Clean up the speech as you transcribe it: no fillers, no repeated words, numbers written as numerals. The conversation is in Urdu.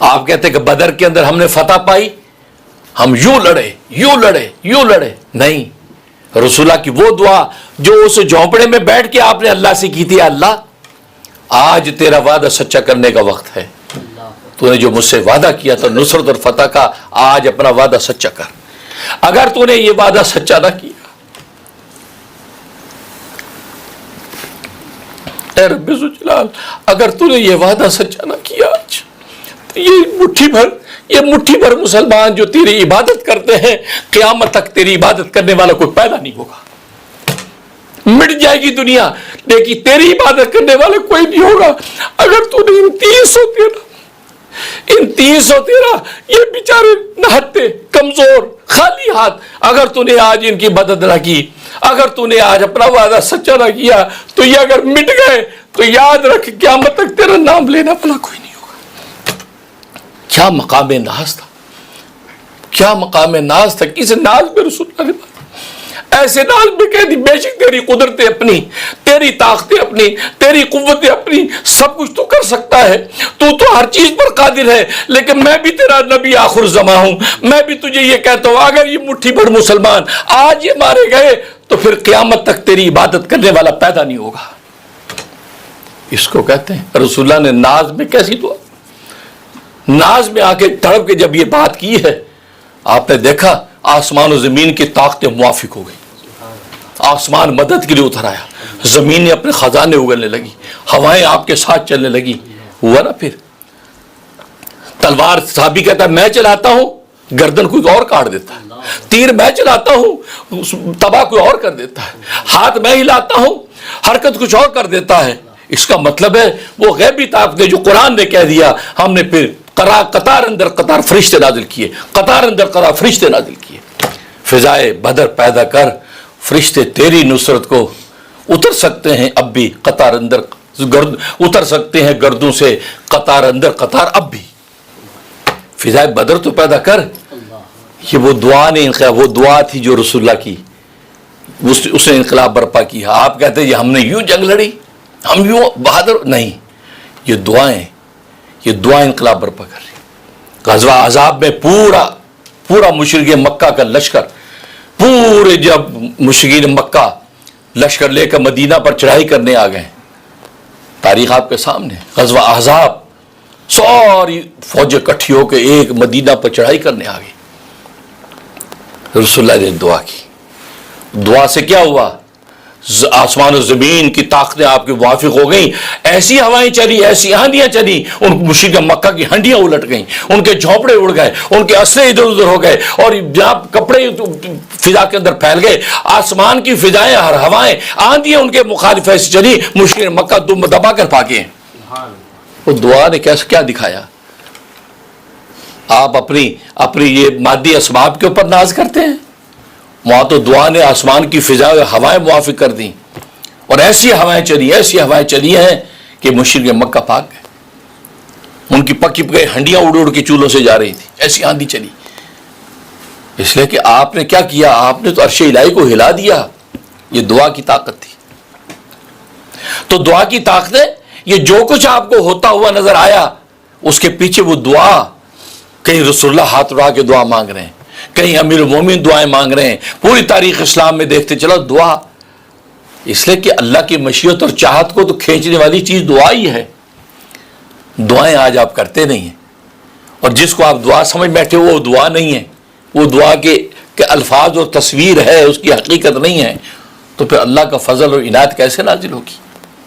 آپ کہتے ہیں کہ بدر کے اندر ہم نے فتح پائی، ہم یوں لڑے، نہیں، رسول اللہ کی وہ دعا جو اس جھونپڑے میں بیٹھ کے آپ نے اللہ سے کی تھی، اللہ آج تیرا وعدہ سچا کرنے کا وقت ہے، تو نے جو مجھ سے وعدہ کیا تھا نصرت اور فتح کا، آج اپنا وعدہ سچا کر۔ اگر تو نے یہ وعدہ سچا نہ کیا، اے رب ذو جلال، اگر تو نے یہ وعدہ سچا نہ کیا آج، تو یہ مٹھی بھر مسلمان جو تیری عبادت کرتے ہیں، قیامت تک تیری عبادت کرنے والا کوئی پیدا نہیں ہوگا۔ مٹ جائے گی دنیا لیکن تیری عبادت کرنے والا کوئی نہیں ہوگا۔ اگر تو نے ان 313 یہ بیچارے نہتے کمزور خالی ہاتھ، اگر تو نے آج ان کی مدد نہ کی، اگر تو نے آج اپنا وعدہ سچا نہ کیا، تو یہ اگر مٹ گئے تو یاد رکھ قیامت تک تیرا نام لینا بھلا کوئی نہیں ہوگا۔ کیا مقام ناز تھا، کیا مقام ناز تھا، کس ناز میں رسول اللہ نے بات، ایسے ناز میں کہہ دی بے شک تیری قدرتیں اپنی، تیری طاقتیں اپنی، تیری قوتیں اپنی، سب کچھ تو کر سکتا ہے، تو ہر چیز پر قادر ہے، لیکن میں بھی تیرا نبی آخر زمان ہوں، میں بھی تجھے یہ کہتا ہوں اگر یہ مٹھی بھر مسلمان آج یہ مارے گئے تو پھر قیامت تک تیری عبادت کرنے والا پیدا نہیں ہوگا۔ اس کو کہتے ہیں رسول اللہ نے ناز میں کیسی دعا، ناز میں آ کے تڑپ کے جب یہ بات کی ہے، آپ نے دیکھا آسمان و زمین کی طاقتیں موافق ہو گئی، آسمان مدد کے لیے اتر آیا، زمین نے اپنے خزانے اگلنے لگی، ہوائیں آپ کے ساتھ چلنے لگی، ہوا نا پھر تلوار صحابی کہتا ہے میں چلاتا ہوں گردن کوئی اور کاٹ دیتا ہے، تیر میں چلاتا ہوں تباہ کوئی اور کر دیتا ہے، ہاتھ میں ہلاتا ہوں حرکت کچھ اور کر دیتا ہے۔ اس کا مطلب ہے وہ غیبی طاقتیں جو قرآن نے کہہ دیا، ہم نے پھر قطار اندر قطار فرشتے نازل کیے، قطار اندر قطار فرشتے نازل کیے۔ فضائے بدر پیدا کر، فرشتے تیری نصرت کو اتر سکتے ہیں اب بھی، قطار اندر اتر سکتے ہیں گردوں سے، قطار اندر قطار اب بھی، فضائے بدر تو پیدا کر۔ یہ وہ دعا نے وہ دعا تھی جو رسول اللہ کی، اس نے انقلاب برپا کیا۔ آپ کہتے ہیں ہم نے یوں جنگ لڑی، ہم یوں بہادر، نہیں، یہ دعائیں انقلاب برپا کر رہی۔ غزوہ احزاب میں پورا مشرکین مکہ کا لشکر، پورے جب مشرکین مکہ لشکر لے کر مدینہ پر چڑھائی کرنے آ گئے، تاریخ آپ کے سامنے، غزوہ احزاب ساری فوجیں اکٹھی ہو کے ایک مدینہ پر چڑھائی کرنے آ گئی، رسول اللہ نے دعا کی، دعا سے کیا ہوا، آسمان و زمین کی طاقتیں آپ کے موافق ہو گئیں، ایسی ہوائیں چلی، ایسی آندیاں چلی، ان مشرکین مکہ کی ہنڈیاں الٹ گئیں، ان کے جھونپڑے اڑ گئے، ان کے اسلحے ادھر ادھر ہو گئے، اور جہاں کپڑے فضا کے اندر پھیل گئے، آسمان کی فضائیں، ہر ہوائیں، آندیاں ان کے مخالف ایسی چلی، مشرکین مکہ دم دبا کر بھاگے۔ وہ دعا نے کیا دکھایا؟ آپ اپنی یہ مادی اسباب کے اوپر ناز کرتے ہیں، وہاں تو دعا نے آسمان کی فضا ہوائیں موافق کر دیں، اور ایسی ہوائیں چلی ہیں کہ مشرکین مکہ بھاگ گئے، ان کی پکی پکی ہنڈیاں اڑ اڑ کے چولہوں سے جا رہی تھی، ایسی آندھی چلی، اس لیے کہ آپ نے کیا کیا، آپ نے تو عرش الہی کو ہلا دیا، یہ دعا کی طاقت تھی۔ تو دعا کی طاقت ہے، یہ جو کچھ آپ کو ہوتا ہوا نظر آیا، اس کے پیچھے وہ دعا، کہیں رسول اللہ ہاتھ اڑا کے دعا مانگ رہے ہیں، کہیں امیر المومنین دعائیں مانگ رہے ہیں، پوری تاریخ اسلام میں دیکھتے چلو دعا، اس لیے کہ اللہ کی مشیت اور چاہت کو تو کھینچنے والی چیز دعا ہی ہے۔ دعائیں آج آپ کرتے نہیں ہیں، اور جس کو آپ دعا سمجھ بیٹھے وہ دعا نہیں ہے، وہ دعا کے الفاظ اور تصویر ہے، اس کی حقیقت نہیں ہے، تو پھر اللہ کا فضل اور عنایت کیسے نازل ہوگی؟